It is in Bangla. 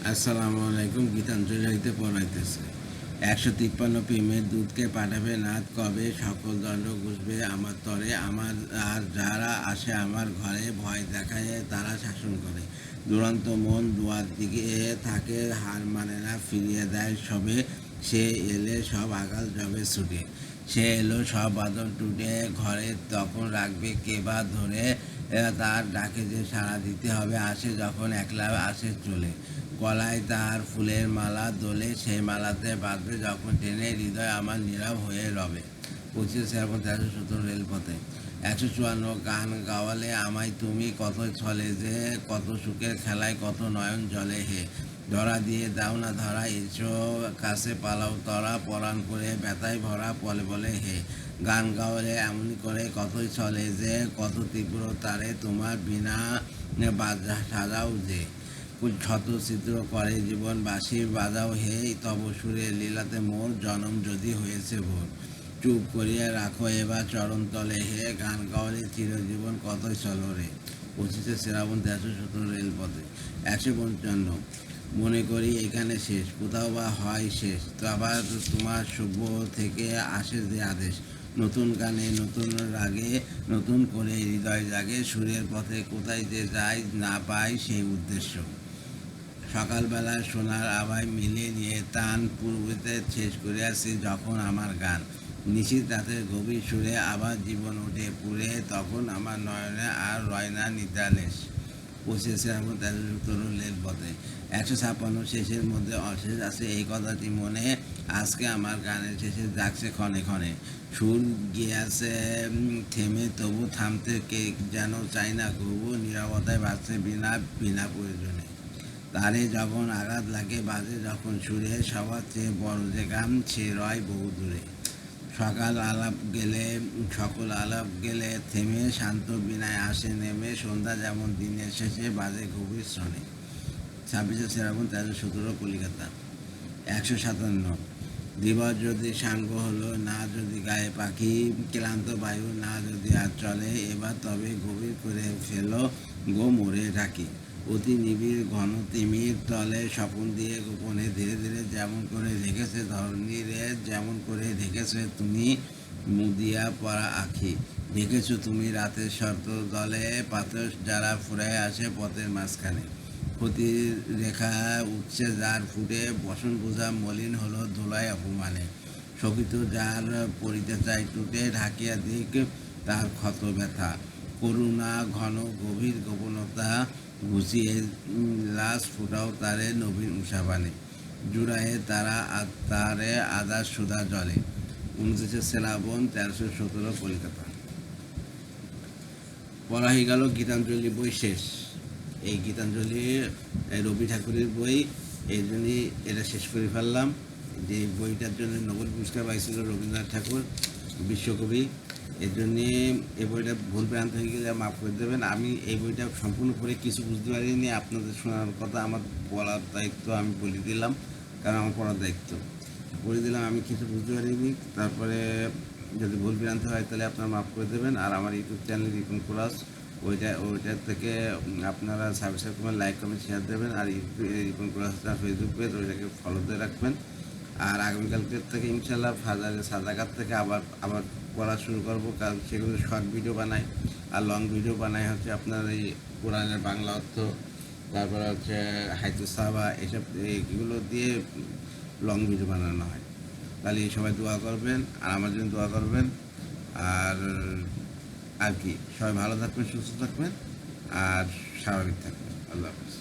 আসসালামু আলাইকুম। গীতাঞ্জলি হইতে পড়াইতেছে। ১৫৩ প্রেমের দূতকে পাঠাবে নাথ, কবে সকল দণ্ড ঘুষবে আমার তরে। আমার আর যারা আসে আমার ঘরে, ভয় দেখায় তারা শাসন করে। দুরন্ত মন দুয়ার দিকে থাকে, হার মানে না, ফিরিয়ে দেয় সবে। সে এলে সব আকাল যাবে ছুটে। সে এলো সব বাদল টুটে ঘরে, তখন রাখবে কে বা ধরে। তার ডাকে যে সাড়া দিতে হবে, আসে যখন একলা আসে চলে। গলায় তার ফুলের মালা দোলে, সেই মালাতে বাঁধবে যখন টেনে, হৃদয় আমার নীরব হয়ে রবে। 25/11/1317 রেলপথে। 154 গান গাওয়ালে আমায় তুমি, কত ছলে যে কত সুখের খেলায় কত নয়ন জলে হে। ধরা দিয়ে দাও না ধরা, এসো কাছে পালাও তরা, পরাণ করে ব্যথায় ভরা বলে বলে হে। গান গাওয়ালে এমনি করে কতই চলে যে কত তীব্র তারে, তোমার বিনা সাজাও যে ক্ষত ছিদ্র করে জীবন, বাঁশি বাজাও হে তব সুরে, লীলাতে মোর জনম যদি হয়েছে ভোর। চুপ করিয়া রাখো এবার চরণ তলে হে, গান গাওয়ালে চিরজীবন কতই চলো রে। 25/শ্রাবণ/1317 রেলপথে। 155 মনে করি এখানে শেষ, কোথাও বা হয় শেষ, তো আবার তোমার শুভ থেকে আসে যে আদেশ। নতুন গানে নতুন রাগে নতুন করে হৃদয় জাগে, সুরের পথে কোথায় যে যায় না পায় সেই উদ্দেশ্য। সকালবেলা সোনার আভায় মিলিয়ে নিয়ে তান পূর্বতে শেষ করিয়াছি যখন আমার গান। নিশীথ রাতের গভীর সুরে আবার জীবন ওঠে পুরে, তখন আমার নয়নে আর রয় না নিদ্রালেশ। 25/11/1317 রেলপথে। 156 শেষের মধ্যে অশেষ আছে এই কথাটি মনে, আজকে আমার গানের শেষে যাচ্ছে ক্ষণে ক্ষণে। সুর গিয়াছে থেমে, তবু থামতে কে যেন চাই না ঘুরবো, নীরবতায় বাজছে বিনা বিনা প্রয়োজনে। তারে যখন আঘাত লাগে বাজে যখন সুরে, সবার চেয়ে বড় যে গান সে রয় বহু দূরে। সকল আলাপ গেলে থেমে, শান্ত বিনায় আসে নেমে, সন্ধ্যা যেমন দিনের শেষে বাজে গভীর শ্রনে। 26/শ্রাবণ/1317 কলিকাতা। 157 দিবস যদি সাঙ্গ হলো না, যদি গায়ে পাখি, ক্লান্ত বায়ু না যদি আর চলে, এবার তবে গভীর করে ফেলো গো মোরে ঢাকি। অতি নিবিড় ঘন তিমির তলে স্বপন দিয়ে গোপনে ধীরে ধীরে যেমন করে রেখেছে ধরণী রে, যেমন করে রেখেছে তুমি মুদিয়া পড়া আখি। রেখেছো তুমি রাতের শর্ত দলে, পাথর যারা ফুরায় আসে পথের মাঝখানে। ক্ষতির রেখা উঠছে যার ফুটে, বসন বোঝা মলিন হলো ধুলায় অপমানে। শোকিত যার পড়িতে চাই টুটে, ঢাকিয়া দিক তার ক্ষত ব্যথা। করুণা ঘন গভীর গোপনতা ঘুষিয়ে লাশ ফুটাও তারে নবীন উষাবানে। জুড়ায়ে তারা তারে আদার সুধা জলে। 29/শ্রাবণ/1317 কলকাতা। পড়া হয়ে গেল গীতাঞ্জলি বই শেষ। এই গীতাঞ্জলি রবি ঠাকুরের বই, এই জন্যই এটা শেষ করে ফেললাম। যে বইটার জন্য নোবেল পুরস্কার পাইছিল রবীন্দ্রনাথ ঠাকুর, বিশ্বকবি। এর জন্যে এই বইটা ভুল ভ্রান্ত হয়ে গেলে মাফ করে দেবেন। আমি এই বইটা সম্পূর্ণ পড়ে কিছু বুঝতে পারিনি, আপনাদের শোনার কথা আমার বলার দায়িত্ব, আমি বলে দিলাম, কারণ আমার পড়ার দায়িত্ব বলে দিলাম। আমি কিছু বুঝতে পারিনি, তারপরে যদি ভুল ভ্রান্ত হয় তাহলে আপনারা মাফ করে দেবেন। আর আমার ইউটিউব চ্যানেল রিপন কোরাস, ওইটার থেকে আপনারা সাবস্ক্রাইব করবেন, লাইক কমেন্ট শেয়ার দেবেন। আর রিপন কোরাস ফেসবুক পেজ, ওইটাকে ফলো দিয়ে রাখবেন। আর আগামীকালকের থেকে ইনশাল্লাহ ফাজারের সাদাকাত থেকে আবার আবার পড়া শুরু করবো, কারণ সেগুলো শর্ট ভিডিও বানাই আর লং ভিডিও বানাই হচ্ছে আপনার এই কোরআনের বাংলা অর্থ, তারপরে হচ্ছে হাইতুস সাহাবা, এসব এগুলো দিয়ে লং ভিডিও বানানো হয়। তাহলে এই সবাই দোয়া করবেন আর আমার জন্য দোয়া করবেন। আর আর কি, সবাই ভালো থাকবেন, সুস্থ থাকবেন আর স্বাভাবিক থাকবেন। আল্লাহ হাফেজ।